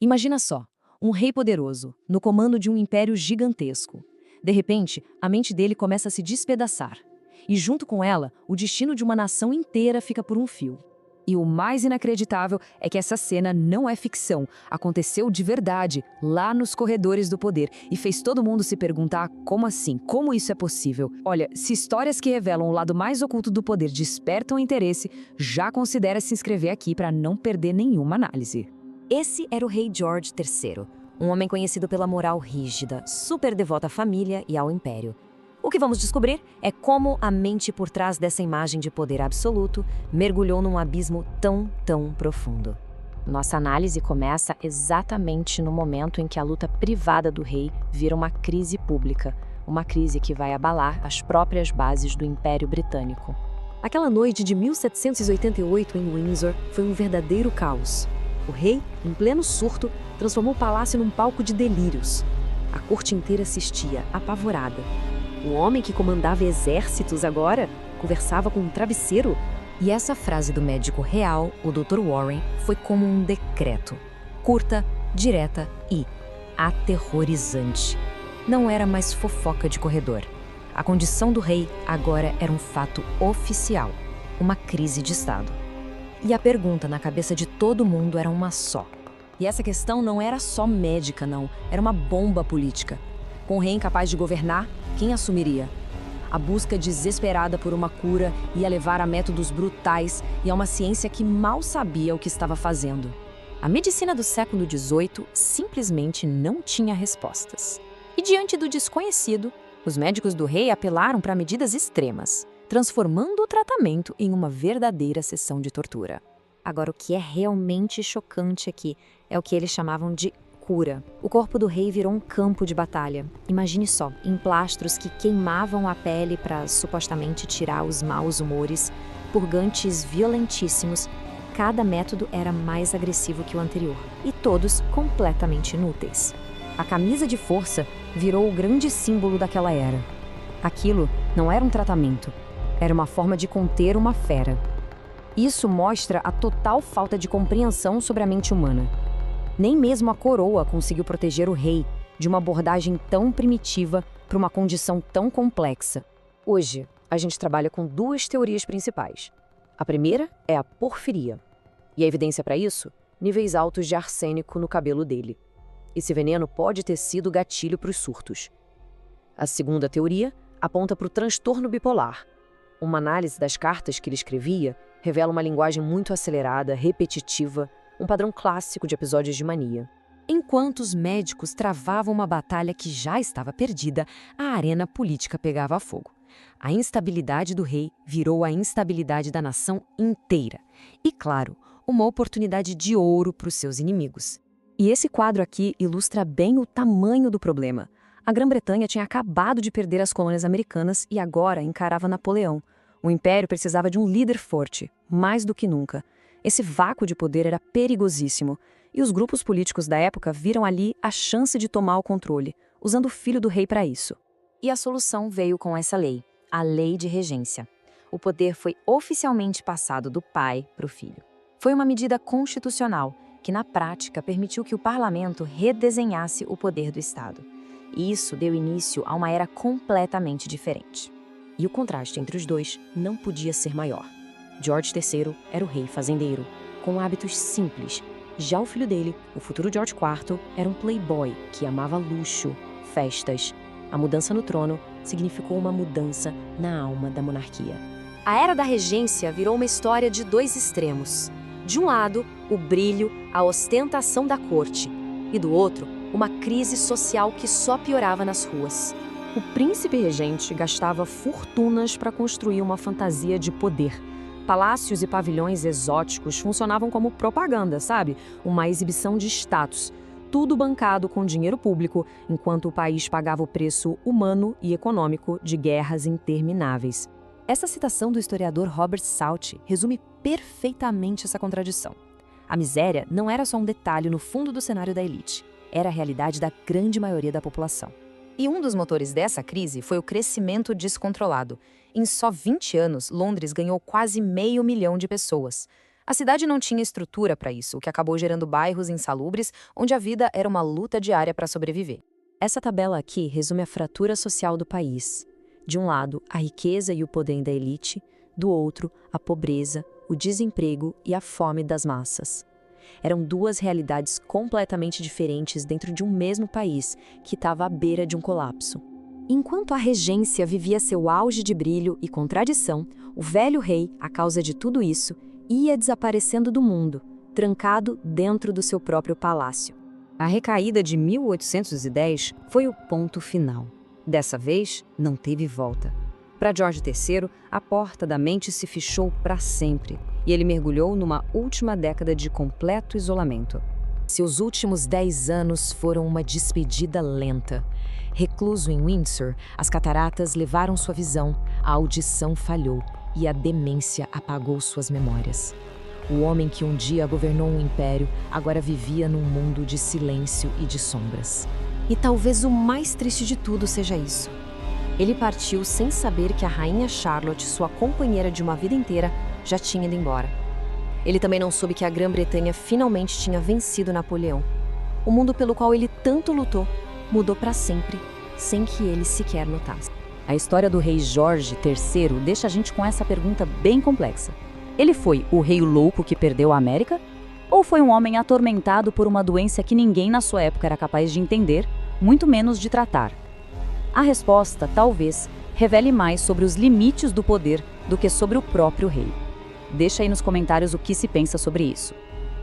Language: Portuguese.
Imagina só, um rei poderoso, no comando de um império gigantesco. De repente, a mente dele começa a se despedaçar. E junto com ela, o destino de uma nação inteira fica por um fio. E o mais inacreditável é que essa cena não é ficção, aconteceu de verdade, lá nos corredores do poder, e fez todo mundo se perguntar como assim, como isso é possível. Olha, se histórias que revelam o lado mais oculto do poder despertam interesse, já considera se inscrever aqui para não perder nenhuma análise. Esse era o rei George III, um homem conhecido pela moral rígida, super devoto à família e ao império. O que vamos descobrir é como a mente por trás dessa imagem de poder absoluto mergulhou num abismo tão profundo. Nossa análise começa exatamente no momento em que a luta privada do rei vira uma crise pública, uma crise que vai abalar as próprias bases do Império Britânico. Aquela noite de 1788 em Windsor foi um verdadeiro caos. O rei, em pleno surto, transformou o palácio num palco de delírios. A corte inteira assistia, apavorada. O homem que comandava exércitos agora conversava com um travesseiro. E essa frase do médico real, o Dr. Warren, foi como um decreto. Curta, direta e aterrorizante. Não era mais fofoca de corredor. A condição do rei agora era um fato oficial, uma crise de Estado. E a pergunta na cabeça de todo mundo era uma só. E essa questão não era só médica, não. Era uma bomba política. Com o rei incapaz de governar, quem assumiria? A busca desesperada por uma cura ia levar a métodos brutais e a uma ciência que mal sabia o que estava fazendo. A medicina do século XVIII simplesmente não tinha respostas. E diante do desconhecido, os médicos do rei apelaram para medidas extremas, transformando o tratamento em uma verdadeira sessão de tortura. Agora, o que é realmente chocante aqui é o que eles chamavam de cura. O corpo do rei virou um campo de batalha. Imagine só, emplastros que queimavam a pele para supostamente tirar os maus humores, purgantes violentíssimos. Cada método era mais agressivo que o anterior, e todos completamente inúteis. A camisa de força virou o grande símbolo daquela era. Aquilo não era um tratamento, era uma forma de conter uma fera. Isso mostra a total falta de compreensão sobre a mente humana. Nem mesmo a coroa conseguiu proteger o rei de uma abordagem tão primitiva para uma condição tão complexa. Hoje, a gente trabalha com duas teorias principais. A primeira é a porfiria. E a evidência para isso? Níveis altos de arsênico no cabelo dele. Esse veneno pode ter sido gatilho para os surtos. A segunda teoria aponta para o transtorno bipolar. Uma análise das cartas que ele escrevia revela uma linguagem muito acelerada, repetitiva, um padrão clássico de episódios de mania. Enquanto os médicos travavam uma batalha que já estava perdida, a arena política pegava fogo. A instabilidade do rei virou a instabilidade da nação inteira. E, claro, uma oportunidade de ouro para os seus inimigos. E esse quadro aqui ilustra bem o tamanho do problema. A Grã-Bretanha tinha acabado de perder as colônias americanas e agora encarava Napoleão. O império precisava de um líder forte, mais do que nunca. Esse vácuo de poder era perigosíssimo, e os grupos políticos da época viram ali a chance de tomar o controle, usando o filho do rei para isso. E a solução veio com essa lei, a Lei de Regência. O poder foi oficialmente passado do pai para o filho. Foi uma medida constitucional, que na prática permitiu que o parlamento redesenhasse o poder do Estado. E isso deu início a uma era completamente diferente. E o contraste entre os dois não podia ser maior. George III era o rei fazendeiro, com hábitos simples. Já o filho dele, o futuro George IV, era um playboy que amava luxo, festas. A mudança no trono significou uma mudança na alma da monarquia. A Era da Regência virou uma história de dois extremos. De um lado, o brilho, a ostentação da corte, e do outro, uma crise social que só piorava nas ruas. O príncipe regente gastava fortunas para construir uma fantasia de poder. Palácios e pavilhões exóticos funcionavam como propaganda, sabe? Uma exibição de status. Tudo bancado com dinheiro público, enquanto o país pagava o preço humano e econômico de guerras intermináveis. Essa citação do historiador Robert Salt resume perfeitamente essa contradição. A miséria não era só um detalhe no fundo do cenário da elite, era a realidade da grande maioria da população. E um dos motores dessa crise foi o crescimento descontrolado. Em só 20 anos, Londres ganhou quase 500 mil de pessoas. A cidade não tinha estrutura para isso, o que acabou gerando bairros insalubres, onde a vida era uma luta diária para sobreviver. Essa tabela aqui resume a fratura social do país. De um lado, a riqueza e o poder da elite, do outro, a pobreza, o desemprego e a fome das massas. Eram duas realidades completamente diferentes dentro de um mesmo país, que estava à beira de um colapso. Enquanto a regência vivia seu auge de brilho e contradição, o velho rei, a causa de tudo isso, ia desaparecendo do mundo, trancado dentro do seu próprio palácio. A recaída de 1810 foi o ponto final. Dessa vez, não teve volta. Para George III, a porta da mente se fechou para sempre, e ele mergulhou numa última década de completo isolamento. Seus últimos 10 anos foram uma despedida lenta. Recluso em Windsor, as cataratas levaram sua visão, a audição falhou e a demência apagou suas memórias. O homem que um dia governou um império agora vivia num mundo de silêncio e de sombras. E talvez o mais triste de tudo seja isso. Ele partiu sem saber que a rainha Charlotte, sua companheira de uma vida inteira, já tinha ido embora. Ele também não soube que a Grã-Bretanha finalmente tinha vencido Napoleão. O mundo pelo qual ele tanto lutou mudou para sempre, sem que ele sequer notasse. A história do rei Jorge III deixa a gente com essa pergunta bem complexa. Ele foi o rei louco que perdeu a América? Ou foi um homem atormentado por uma doença que ninguém na sua época era capaz de entender, muito menos de tratar? A resposta, talvez, revele mais sobre os limites do poder do que sobre o próprio rei. Deixa aí nos comentários o que se pensa sobre isso.